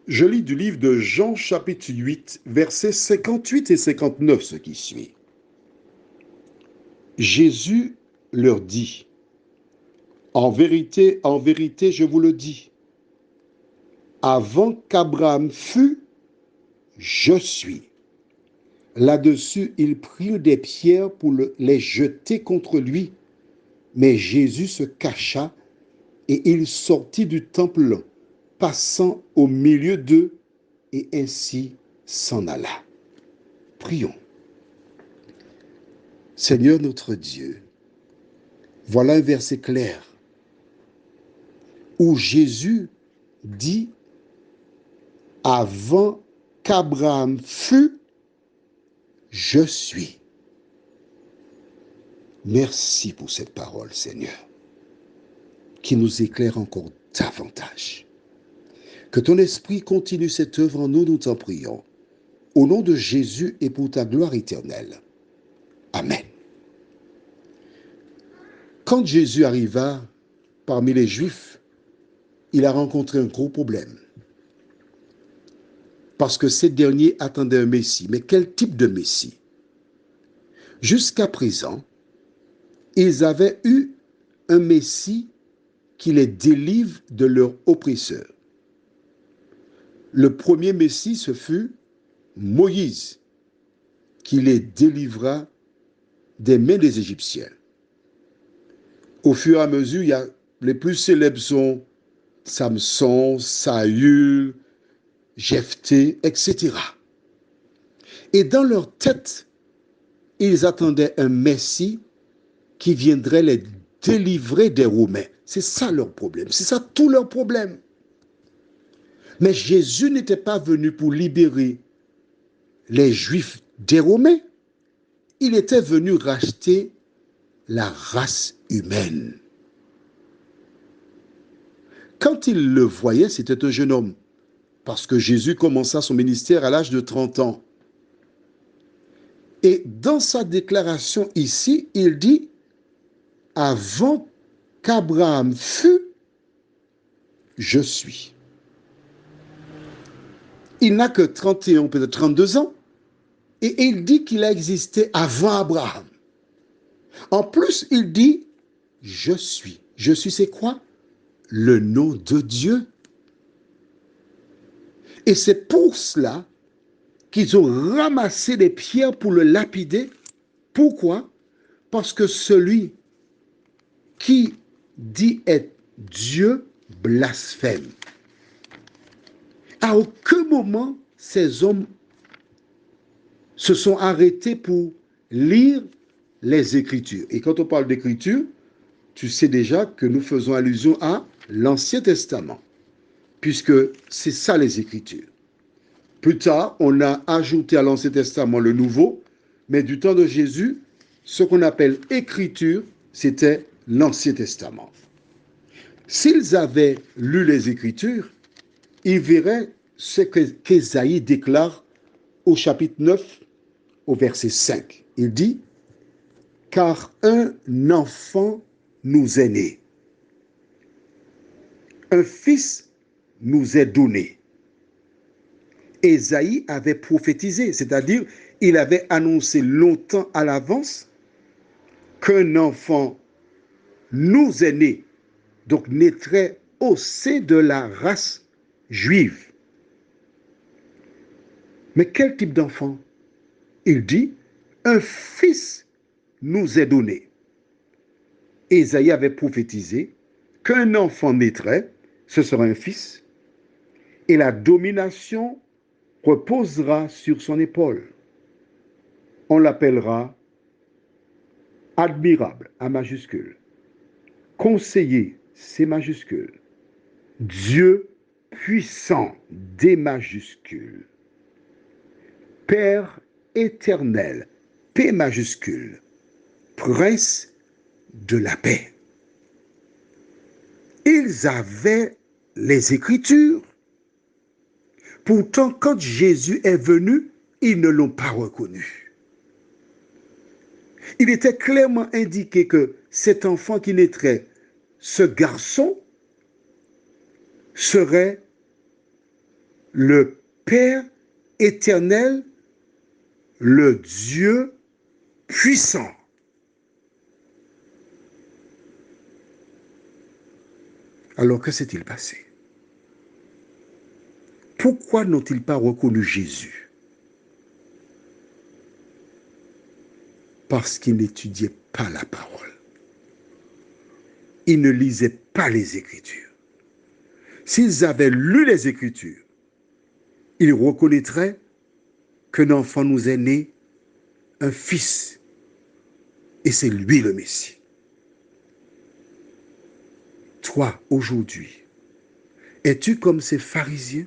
Je lis du livre de Jean chapitre 8, versets 58 et 59, ce qui suit. Jésus leur dit, en vérité, je vous le dis, avant qu'Abraham fût, je suis. Là-dessus, ils prirent des pierres pour les jeter contre lui, mais Jésus se cacha et il sortit du temple, passant au milieu d'eux, et ainsi s'en alla. Prions. Seigneur notre Dieu, voilà un verset clair où Jésus dit, avant qu'Abraham fût, je suis. Merci pour cette parole, Seigneur, qui nous éclaire encore davantage. Que ton esprit continue cette œuvre en nous, nous t'en prions. Au nom de Jésus et pour ta gloire éternelle. Amen. Quand Jésus arriva parmi les Juifs, il a rencontré un gros problème. Parce que ces derniers attendaient un Messie. Mais quel type de Messie? Jusqu'à présent, ils avaient eu un Messie qui les délivre de leurs oppresseurs. Le premier Messie, ce fut Moïse, qui les délivra des mains des Égyptiens. Au fur et à mesure, les plus célèbres sont Samson, Saül, Jephthé, etc. Et dans leur tête, ils attendaient un Messie qui viendrait les délivrer des Romains. C'est ça leur problème, c'est ça tout leur problème. Mais Jésus n'était pas venu pour libérer les Juifs des Romains. Il était venu racheter la race humaine. Quand il le voyait, c'était un jeune homme, parce que Jésus commença son ministère à l'âge de 30 ans. Et dans sa déclaration ici, il dit, avant qu'Abraham fût, je suis. Il n'a que 31, peut-être 32 ans, et il dit qu'il a existé avant Abraham. En plus, il dit, je suis. Je suis, c'est quoi? Le nom de Dieu. Et c'est pour cela qu'ils ont ramassé des pierres pour le lapider. Pourquoi? Parce que celui qui dit être Dieu blasphème. À aucun moment, ces hommes se sont arrêtés pour lire les Écritures. Et quand on parle d'Écriture, tu sais déjà que nous faisons allusion à l'Ancien Testament, puisque c'est ça les Écritures. Plus tard, on a ajouté à l'Ancien Testament le Nouveau, mais du temps de Jésus, ce qu'on appelle Écriture, c'était l'Ancien Testament. S'ils avaient lu les Écritures, ils verraient ce qu'Ésaïe déclare au chapitre 9, au verset 5. Il dit, « Car un enfant nous est né, un fils nous est donné. » Ésaïe avait prophétisé, c'est-à-dire il avait annoncé longtemps à l'avance qu'un enfant nous est né, donc naîtrait au sein de la race juive. Mais quel type d'enfant? Il dit, un fils nous est donné. Ésaïe avait prophétisé qu'un enfant naîtrait, ce sera un fils, et la domination reposera sur son épaule. On l'appellera admirable, A majuscule, conseiller, C majuscule, Dieu puissant, D majuscule, Père éternel, P majuscule, Prince de la paix. Ils avaient les Écritures. Pourtant, quand Jésus est venu, ils ne l'ont pas reconnu. Il était clairement indiqué que cet enfant qui naîtrait, ce garçon, serait le Père éternel, le Dieu puissant. Alors que s'est-il passé? Pourquoi n'ont-ils pas reconnu Jésus? Parce qu'ils n'étudiaient pas la parole. Ils ne lisaient pas les Écritures. S'ils avaient lu les Écritures, ils reconnaîtraient qu'un enfant nous est né, un fils, et c'est lui le Messie. Toi, aujourd'hui, es-tu comme ces pharisiens,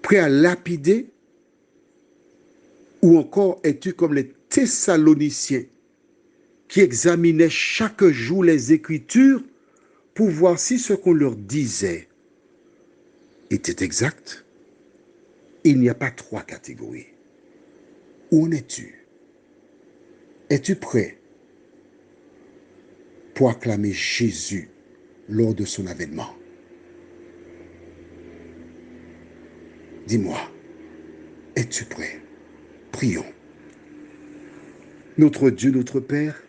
prêts à lapider, ou encore es-tu comme les Thessaloniciens, qui examinaient chaque jour les Écritures pour voir si ce qu'on leur disait était exact? Il n'y a pas trois catégories. Où en es-tu? Es-tu prêt pour acclamer Jésus lors de son avènement? Dis-moi, es-tu prêt? Prions. Notre Dieu, notre Père,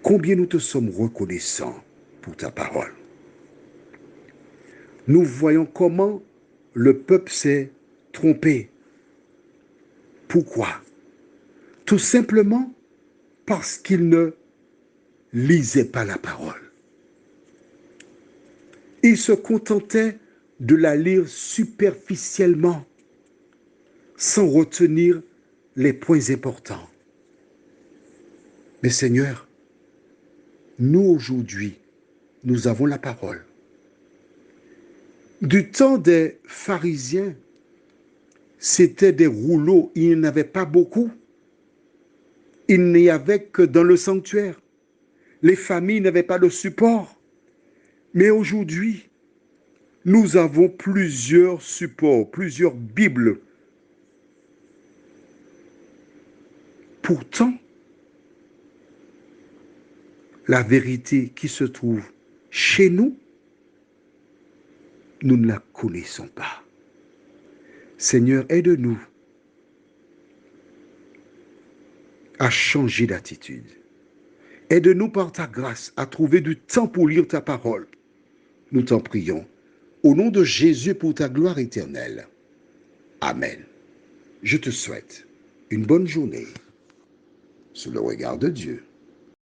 combien nous te sommes reconnaissants pour ta parole. Nous voyons comment le peuple s'est trompé. Pourquoi? Tout simplement parce qu'il ne lisait pas la parole. Il se contentait de la lire superficiellement, sans retenir les points importants. Mais Seigneur, nous aujourd'hui, nous avons la parole. Du temps des pharisiens, c'était des rouleaux, il n'y en avait pas beaucoup. Il n'y avait que dans le sanctuaire. Les familles n'avaient pas de support. Mais aujourd'hui, nous avons plusieurs supports, plusieurs Bibles. Pourtant, la vérité qui se trouve chez nous, nous ne la connaissons pas. Seigneur, aide-nous à changer d'attitude. Aide-nous par ta grâce à trouver du temps pour lire ta parole. Nous t'en prions. Au nom de Jésus pour ta gloire éternelle. Amen. Je te souhaite une bonne journée sous le regard de Dieu.